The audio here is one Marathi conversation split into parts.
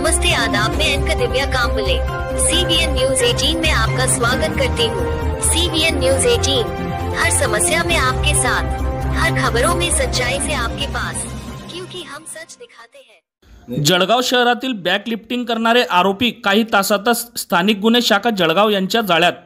नमस्ते आदाब, मैं एंकर दिव्या कांबले CBN न्यूज 18 में आपका स्वागत करती हूँ। CBN न्यूज 18 हर समस्या में आपके साथ, हर खबरों में सच्चाई से आपके पास, क्योंकि हम सच दिखाते हैं। जळगाव शहरातील बॅक लिफ्टिंग करणारे आरोपी काही तासातच स्थानिक गुन्हे शाखा जळगाव यांच्या जाळ्यात।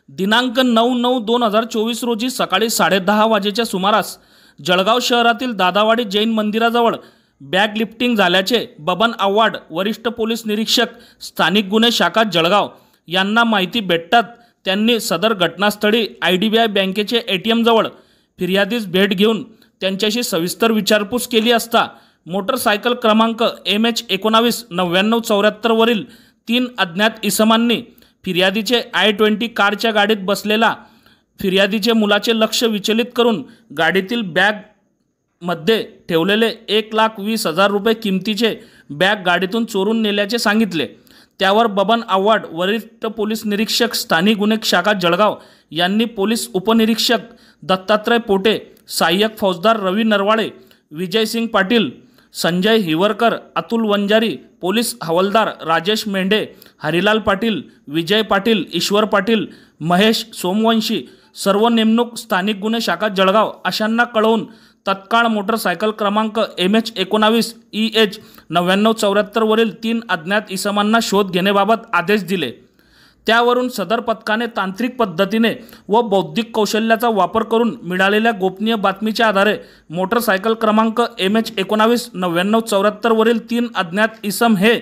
दिनांक 9/9/2024 रोजी सकाळी 10:30 वाजेच्या सुमारास जळगाव शहरातील दादावाडी जैन मंदिराजवळ बॅग लिफ्टिंग झाल्याचे बबन आव्हाड वरिष्ठ पोलीस निरीक्षक स्थानिक गुन्हे शाखा जळगाव यांना माहिती भेटतात त्यांनी सदर घटनास्थळी IDBI बँकेचे ATM जवळ फिर्यादीस भेट घेऊन त्यांच्याशी सविस्तर विचारपूस केली असता मोटरसायकल क्रमांक MH19 9974 वरील 3 अज्ञात इसमांनी फिर्यादीचे I-20 कारच्या गाडीत बसलेला फिर्यादीचे मुलाचे लक्ष विचलित करून गाडीतील बॅग मध्ये ठेवलेले 1,20,000 रुपये किमतीचे बॅग गाडीतून चोरून नेल्याचे सांगितले। त्यावर बबन आव्हाड वरिष्ठ पोलीस निरीक्षक स्थानिक गुन्हे शाखा जळगाव यांनी पोलीस उपनिरीक्षक दत्तात्रय पोटे, सहाय्यक फौजदार रवी नरवाळे, विजयसिंग पाटील, संजय हिवरकर, अतुल वंजारी, पोलीस हवालदार राजेश मेंढे, हरिलाल पाटील, विजय पाटील, ईश्वर पाटील, महेश सोमवंशी सर्व नेमणूक स्थानिक गुन्हे शाखा जळगाव अशांना कळवून तत्काळ मोटरसायकल क्रमांक MH19 EH 9974 वरील 3 अज्ञात इसमांना शोध घेण्याबाबत आदेश दिले। त्यावरून सदर पथकाने तांत्रिक पद्धतीने व बौद्धिक कौशल्याचा वापर करून मिळालेल्या गोपनीय बातमीच्या आधारे मोटरसायकल क्रमांक MH19 9974 वरील 3 अज्ञात इसम हे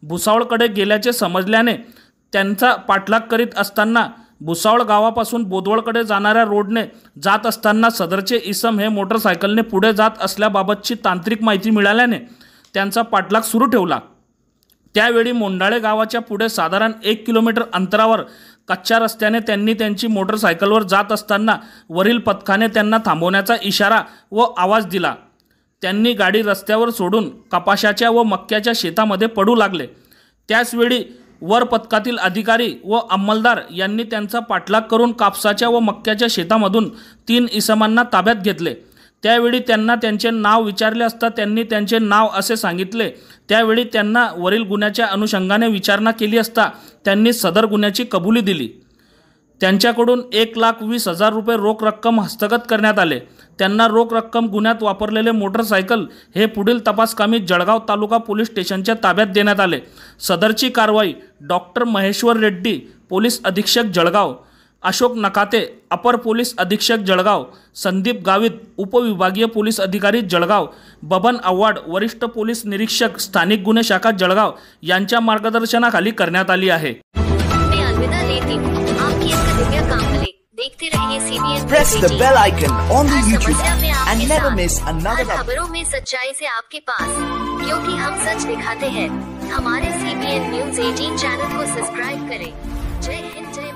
भुसावळकडे गेल्याचे समजल्याने त्यांचा पाठलाग करीत असताना भुसावळ गावापासून बोदवळकडे जाणाऱ्या रोडने जात असताना सदरचे इसम हे मोटरसायकलने पुढे जात असल्याबाबतची तांत्रिक माहिती मिळाल्याने त्यांचा पाठलाग सुरू ठेवला। त्यावेळी मोंडाळे गावाच्या पुढे साधारण 1 किलोमीटर अंतरावर कच्च्या रस्त्याने त्यांनी त्यांची मोटरसायकलवर जात असताना वरील पथकाने त्यांना थांबवण्याचा इशारा व आवाज दिला। त्यांनी गाडी रस्त्यावर सोडून कपाशाच्या व मक्याच्या शेतामध्ये पडू लागले। त्याचवेळी वर पथकातील अधिकारी व अंमलदार यांनी त्यांचा पाठलाग करून कापसाच्या व मक्याच्या शेतामधून 3 इसमांना ताब्यात घेतले। त्यावेळी त्यांना त्यांचे नाव विचारले असता त्यांनी त्यांचे नाव असे सांगितले। त्यावेळी त्यांना वरील गुन्ह्याच्या अनुषंगाने विचारणा केली असता त्यांनी सदर गुन्ह्याची कबुली दिली। त्यांच्याकडून 1,20,000 रुपये रोख रक्कम हस्तगत करण्यात आले। त्यांना रोख रक्कम गुन्ह्यात वापरलेले मोटरसायकल हे पुढील तपासकामी जळगाव तालुका पोलीस स्टेशनच्या ताब्यात देण्यात आले। सदरची कारवाई डॉक्टर महेश्वर रेड्डी पोलीस अधीक्षक जळगाव, अशोक नकाते अपर पोलीस अधीक्षक जळगाव, संदीप गावित उपविभागीय पोलीस अधिकारी जळगाव, बबन आव्हाड वरिष्ठ पोलीस निरीक्षक स्थानिक गुन्हे शाखा जळगाव यांच्या मार्गदर्शनाखाली करण्यात आली आहे। मैं अलविदा लेती हूँ। आपकी एंकर दिव्या कांबले। देखते रहिए CBN। Press the bell icon on the her YouTube समस्या में app आपके and never साथ, miss another हर खबरों में सच्चाई से आपके पास, क्योंकि हम सच दिखाते हैं। हमारे CBN न्यूज 18 चैनल को सब्सक्राइब करें। जय हिंद, जय